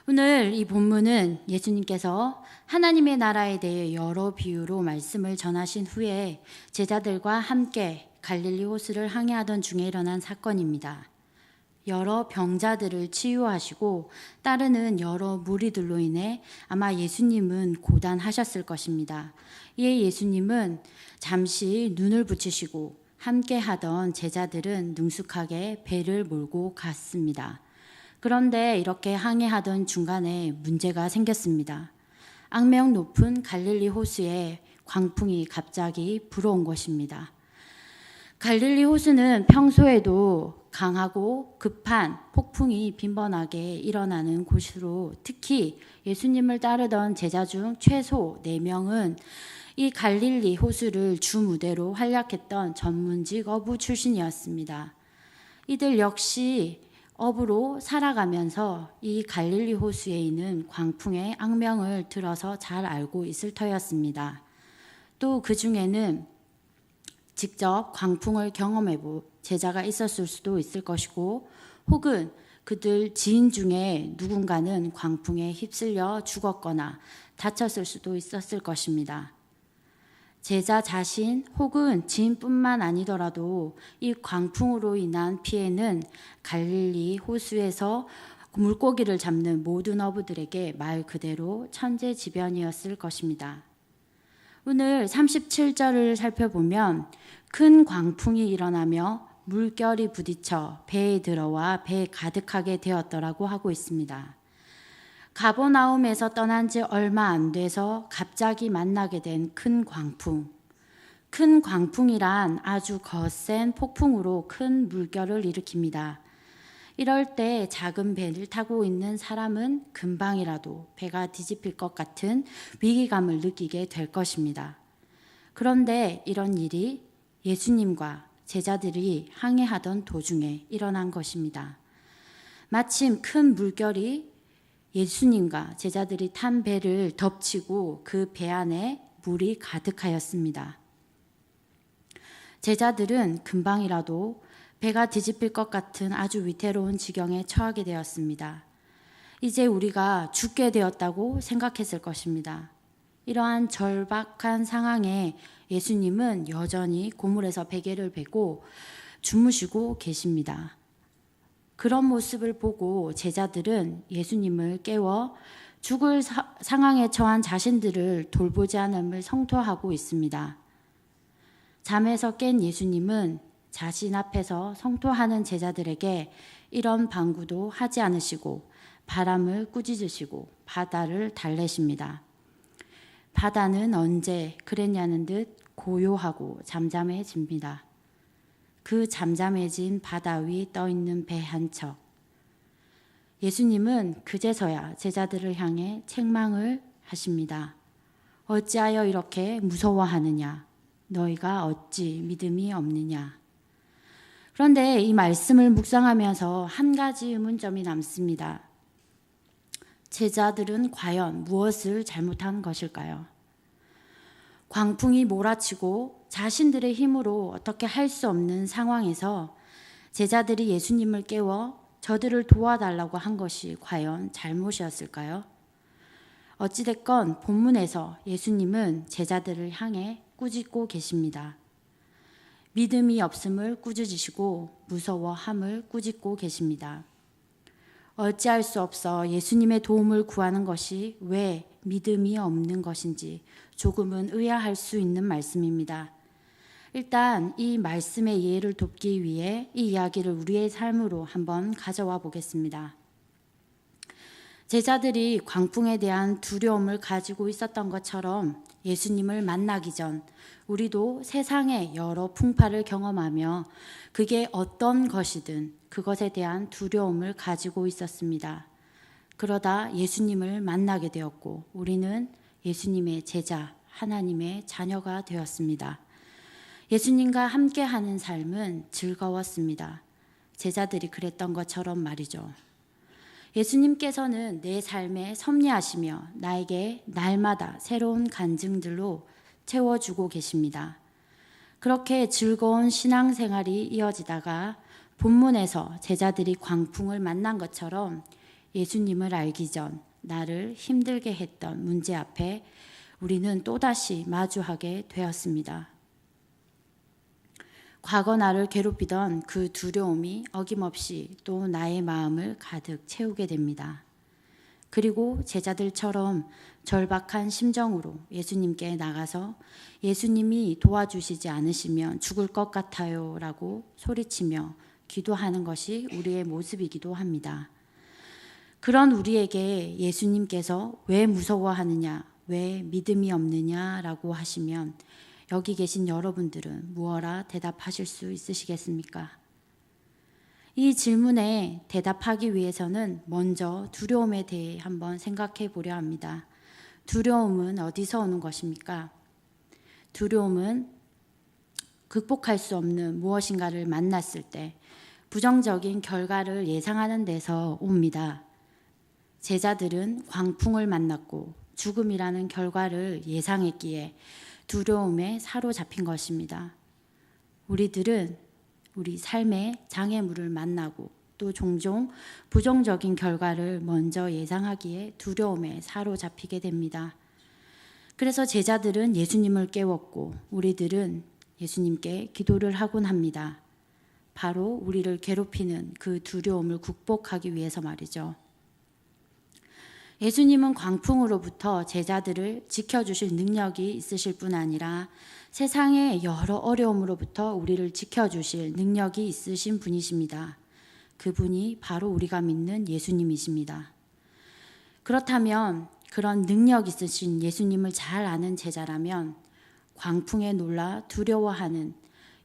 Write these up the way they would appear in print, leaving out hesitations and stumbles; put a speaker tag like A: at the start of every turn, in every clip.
A: 오늘 이 본문은 예수님께서 하나님의 나라에 대해 여러 비유로 말씀을 전하신 후에 제자들과 함께 갈릴리 호수를 항해하던 중에 일어난 사건입니다. 여러 병자들을 치유하시고 따르는 여러 무리들로 인해 아마 예수님은 고단하셨을 것입니다. 이에 예수님은 잠시 눈을 붙이시고 함께 하던 제자들은 능숙하게 배를 몰고 갔습니다. 그런데 이렇게 항해하던 중간에 문제가 생겼습니다. 악명 높은 갈릴리 호수에 광풍이 갑자기 불어온 것입니다. 갈릴리 호수는 평소에도 강하고 급한 폭풍이 빈번하게 일어나는 곳으로 특히 예수님을 따르던 제자 중 최소 4명은 이 갈릴리 호수를 주 무대로 활약했던 전문직 어부 출신이었습니다. 이들 역시 어부로 살아가면서 이 갈릴리 호수에 있는 광풍의 악명을 들어서 잘 알고 있을 터였습니다. 또 그 중에는 직접 광풍을 경험해 본 제자가 있었을 수도 있을 것이고 혹은 그들 지인 중에 누군가는 광풍에 휩쓸려 죽었거나 다쳤을 수도 있었을 것입니다. 제자 자신 혹은 지인뿐만 아니더라도 이 광풍으로 인한 피해는 갈릴리 호수에서 물고기를 잡는 모든 어부들에게 말 그대로 천재지변이었을 것입니다. 오늘 37절을 살펴보면 큰 광풍이 일어나며 물결이 부딪혀 배에 들어와 배에 가득하게 되었더라고 하고 있습니다. 가버나움에서 떠난 지 얼마 안 돼서 갑자기 만나게 된 큰 광풍. 큰 광풍이란 아주 거센 폭풍으로 큰 물결을 일으킵니다. 이럴 때 작은 배를 타고 있는 사람은 금방이라도 배가 뒤집힐 것 같은 위기감을 느끼게 될 것입니다. 그런데 이런 일이 예수님과 제자들이 항해하던 도중에 일어난 것입니다. 마침 큰 물결이 예수님과 제자들이 탄 배를 덮치고 그 배 안에 물이 가득하였습니다. 제자들은 금방이라도 배가 뒤집힐 것 같은 아주 위태로운 지경에 처하게 되었습니다. 이제 우리가 죽게 되었다고 생각했을 것입니다. 이러한 절박한 상황에 예수님은 여전히 고물에서 베개를 베고 주무시고 계십니다. 그런 모습을 보고 제자들은 예수님을 깨워 죽을 상황에 처한 자신들을 돌보지 않음을 성토하고 있습니다. 잠에서 깬 예수님은 자신 앞에서 성토하는 제자들에게 이런 방구도 하지 않으시고 바람을 꾸짖으시고 바다를 달래십니다. 바다는 언제 그랬냐는 듯 고요하고 잠잠해집니다. 그 잠잠해진 바다 위 떠있는 배 한 척. 예수님은 그제서야 제자들을 향해 책망을 하십니다. 어찌하여 이렇게 무서워하느냐? 너희가 어찌 믿음이 없느냐? 그런데 이 말씀을 묵상하면서 한 가지 의문점이 남습니다. 제자들은 과연 무엇을 잘못한 것일까요? 광풍이 몰아치고 자신들의 힘으로 어떻게 할 수 없는 상황에서 제자들이 예수님을 깨워 저들을 도와달라고 한 것이 과연 잘못이었을까요? 어찌됐건 본문에서 예수님은 제자들을 향해 꾸짖고 계십니다. 믿음이 없음을 꾸짖으시고 무서워함을 꾸짖고 계십니다. 어찌할 수 없어 예수님의 도움을 구하는 것이 왜 믿음이 없는 것인지 조금은 의아할 수 있는 말씀입니다. 일단 이 말씀의 이해를 돕기 위해 이 이야기를 우리의 삶으로 한번 가져와 보겠습니다. 제자들이 광풍에 대한 두려움을 가지고 있었던 것처럼 예수님을 만나기 전 우리도 세상의 여러 풍파를 경험하며 그게 어떤 것이든 그것에 대한 두려움을 가지고 있었습니다. 그러다 예수님을 만나게 되었고 우리는 예수님의 제자, 하나님의 자녀가 되었습니다. 예수님과 함께하는 삶은 즐거웠습니다. 제자들이 그랬던 것처럼 말이죠. 예수님께서는 내 삶에 섭리하시며 나에게 날마다 새로운 간증들로 채워주고 계십니다. 그렇게 즐거운 신앙생활이 이어지다가 본문에서 제자들이 광풍을 만난 것처럼 예수님을 알기 전 나를 힘들게 했던 문제 앞에 우리는 또다시 마주하게 되었습니다. 과거 나를 괴롭히던 그 두려움이 어김없이 또 나의 마음을 가득 채우게 됩니다. 그리고 제자들처럼 절박한 심정으로 예수님께 나가서 예수님이 도와주시지 않으시면 죽을 것 같아요 라고 소리치며 기도하는 것이 우리의 모습이기도 합니다. 그런 우리에게 예수님께서 왜 무서워하느냐, 왜 믿음이 없느냐라고 하시면 여기 계신 여러분들은 무엇라 대답하실 수 있으시겠습니까? 이 질문에 대답하기 위해서는 먼저 두려움에 대해 한번 생각해 보려 합니다. 두려움은 어디서 오는 것입니까? 두려움은 극복할 수 없는 무엇인가를 만났을 때 부정적인 결과를 예상하는 데서 옵니다. 제자들은 광풍을 만났고 죽음이라는 결과를 예상했기에 두려움에 사로잡힌 것입니다. 우리들은 우리 삶의 장애물을 만나고 또 종종 부정적인 결과를 먼저 예상하기에 두려움에 사로잡히게 됩니다. 그래서 제자들은 예수님을 깨웠고 우리들은 예수님께 기도를 하곤 합니다. 바로 우리를 괴롭히는 그 두려움을 극복하기 위해서 말이죠. 예수님은 광풍으로부터 제자들을 지켜주실 능력이 있으실 뿐 아니라 세상의 여러 어려움으로부터 우리를 지켜주실 능력이 있으신 분이십니다. 그분이 바로 우리가 믿는 예수님이십니다. 그렇다면 그런 능력 있으신 예수님을 잘 아는 제자라면 광풍에 놀라 두려워하는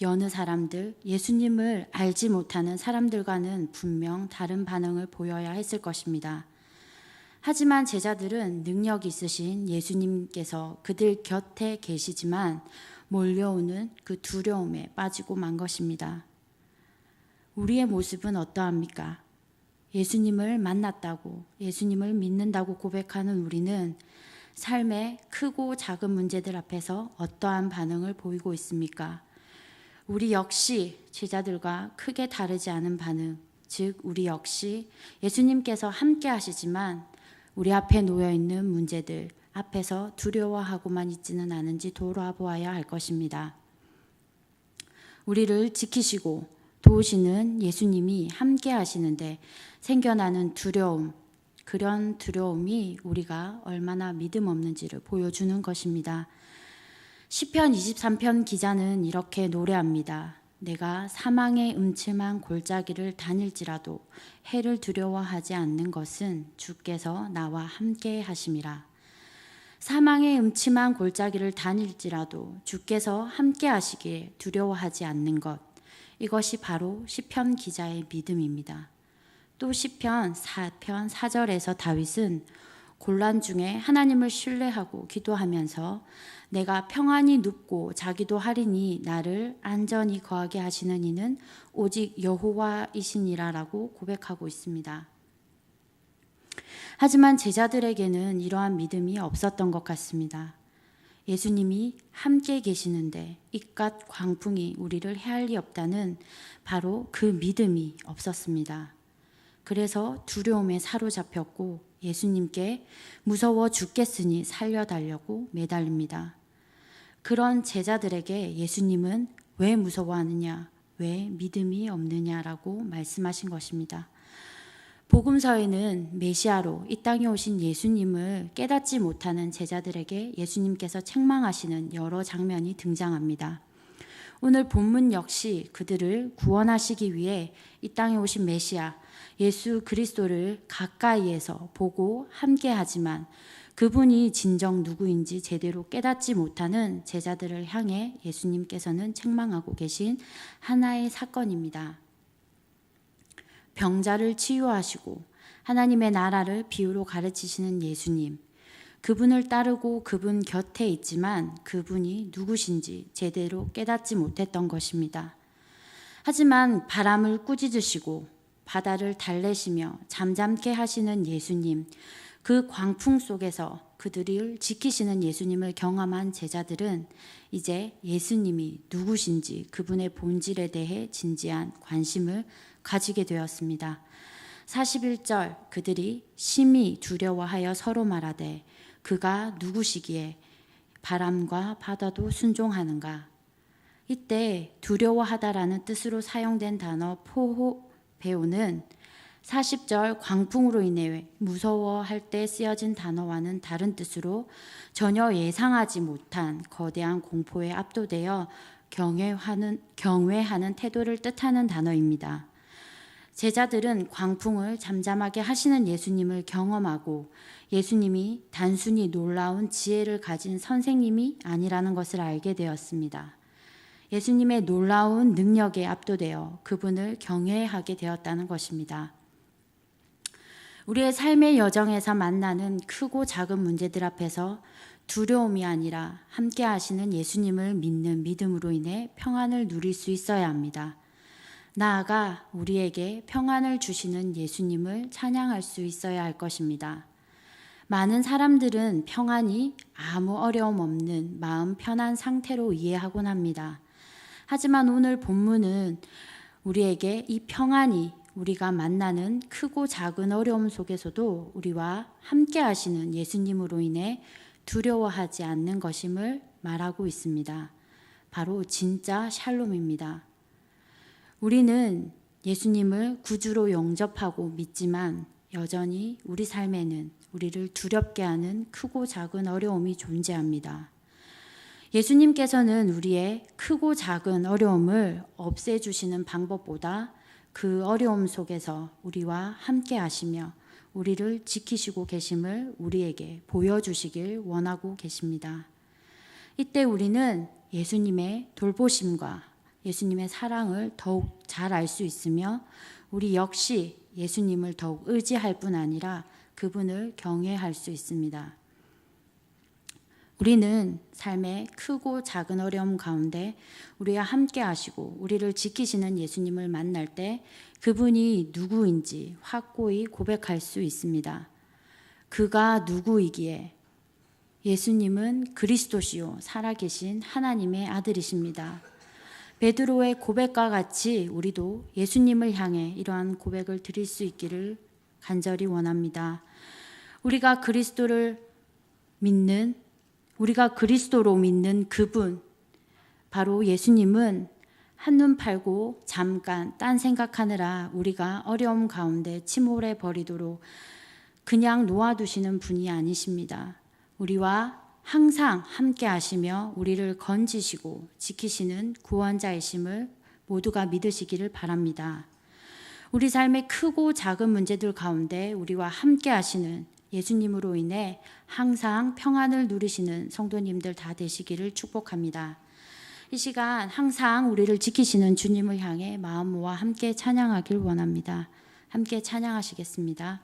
A: 여느 사람들, 예수님을 알지 못하는 사람들과는 분명 다른 반응을 보여야 했을 것입니다. 하지만 제자들은 능력 있으신 예수님께서 그들 곁에 계시지만 몰려오는 그 두려움에 빠지고 만 것입니다. 우리의 모습은 어떠합니까? 예수님을 만났다고, 예수님을 믿는다고 고백하는 우리는 삶의 크고 작은 문제들 앞에서 어떠한 반응을 보이고 있습니까? 우리 역시 제자들과 크게 다르지 않은 반응, 즉 우리 역시 예수님께서 함께 하시지만 우리 앞에 놓여있는 문제들 앞에서 두려워하고만 있지는 않은지 돌아보아야 할 것입니다. 우리를 지키시고 도우시는 예수님이 함께 하시는데 생겨나는 두려움, 그런 두려움이 우리가 얼마나 믿음 없는지를 보여주는 것입니다. 시편 23편 기자는 이렇게 노래합니다. 내가 사망의 음침한 골짜기를 다닐지라도 해를 두려워하지 않는 것은 주께서 나와 함께 하심이라. 사망의 음침한 골짜기를 다닐지라도 주께서 함께 하시기에 두려워하지 않는 것, 이것이 바로 시편 기자의 믿음입니다. 또 시편 4편 4절에서 다윗은 곤란 중에 하나님을 신뢰하고 기도하면서 내가 평안히 눕고 자기도 하리니 나를 안전히 거하게 하시는 이는 오직 여호와이시니라라고 고백하고 있습니다. 하지만 제자들에게는 이러한 믿음이 없었던 것 같습니다. 예수님이 함께 계시는데 이깟 광풍이 우리를 해할 리 없다는 바로 그 믿음이 없었습니다. 그래서 두려움에 사로잡혔고 예수님께 무서워 죽겠으니 살려달라고 매달립니다. 그런 제자들에게 예수님은 왜 무서워하느냐, 왜 믿음이 없느냐라고 말씀하신 것입니다. 복음서에는 메시아로 이 땅에 오신 예수님을 깨닫지 못하는 제자들에게 예수님께서 책망하시는 여러 장면이 등장합니다. 오늘 본문 역시 그들을 구원하시기 위해 이 땅에 오신 메시아 예수 그리스도를 가까이에서 보고 함께하지만 그분이 진정 누구인지 제대로 깨닫지 못하는 제자들을 향해 예수님께서는 책망하고 계신 하나의 사건입니다. 병자를 치유하시고 하나님의 나라를 비유로 가르치시는 예수님, 그분을 따르고 그분 곁에 있지만 그분이 누구신지 제대로 깨닫지 못했던 것입니다. 하지만 바람을 꾸짖으시고 바다를 달래시며 잠잠케 하시는 예수님, 그 광풍 속에서 그들을 지키시는 예수님을 경험한 제자들은 이제 예수님이 누구신지 그분의 본질에 대해 진지한 관심을 가지게 되었습니다. 41절 그들이 심히 두려워하여 서로 말하되 그가 누구시기에 바람과 바다도 순종하는가. 이때 두려워하다라는 뜻으로 사용된 단어 포호베오는 40절 광풍으로 인해 무서워할 때 쓰여진 단어와는 다른 뜻으로 전혀 예상하지 못한 거대한 공포에 압도되어 경외하는 태도를 뜻하는 단어입니다. 제자들은 광풍을 잠잠하게 하시는 예수님을 경험하고 예수님이 단순히 놀라운 지혜를 가진 선생님이 아니라는 것을 알게 되었습니다. 예수님의 놀라운 능력에 압도되어 그분을 경외하게 되었다는 것입니다. 우리의 삶의 여정에서 만나는 크고 작은 문제들 앞에서 두려움이 아니라 함께 하시는 예수님을 믿는 믿음으로 인해 평안을 누릴 수 있어야 합니다. 나아가 우리에게 평안을 주시는 예수님을 찬양할 수 있어야 할 것입니다. 많은 사람들은 평안이 아무 어려움 없는 마음 편한 상태로 이해하곤 합니다. 하지만 오늘 본문은 우리에게 이 평안이 우리가 만나는 크고 작은 어려움 속에서도 우리와 함께 하시는 예수님으로 인해 두려워하지 않는 것임을 말하고 있습니다. 바로 진짜 샬롬입니다. 우리는 예수님을 구주로 영접하고 믿지만 여전히 우리 삶에는 우리를 두렵게 하는 크고 작은 어려움이 존재합니다. 예수님께서는 우리의 크고 작은 어려움을 없애주시는 방법보다 그 어려움 속에서 우리와 함께 하시며 우리를 지키시고 계심을 우리에게 보여주시길 원하고 계십니다. 이때 우리는 예수님의 돌보심과 예수님의 사랑을 더욱 잘 알 수 있으며 우리 역시 예수님을 더욱 의지할 뿐 아니라 그분을 경외할 수 있습니다. 우리는 삶의 크고 작은 어려움 가운데 우리와 함께 하시고 우리를 지키시는 예수님을 만날 때 그분이 누구인지 확고히 고백할 수 있습니다. 그가 누구이기에 예수님은 그리스도시요 살아계신 하나님의 아들이십니다. 베드로의 고백과 같이 우리도 예수님을 향해 이러한 고백을 드릴 수 있기를 간절히 원합니다. 우리가 그리스도로 믿는 그분, 바로 예수님은 한눈 팔고 잠깐 딴 생각하느라 우리가 어려움 가운데 침몰해 버리도록 그냥 놓아두시는 분이 아니십니다. 우리와 항상 함께 하시며 우리를 건지시고 지키시는 구원자이심을 모두가 믿으시기를 바랍니다. 우리 삶의 크고 작은 문제들 가운데 우리와 함께 하시는 예수님으로 인해 항상 평안을 누리시는 성도님들 다 되시기를 축복합니다. 이 시간 항상 우리를 지키시는 주님을 향해 마음 모아 함께 찬양하길 원합니다. 함께 찬양하시겠습니다.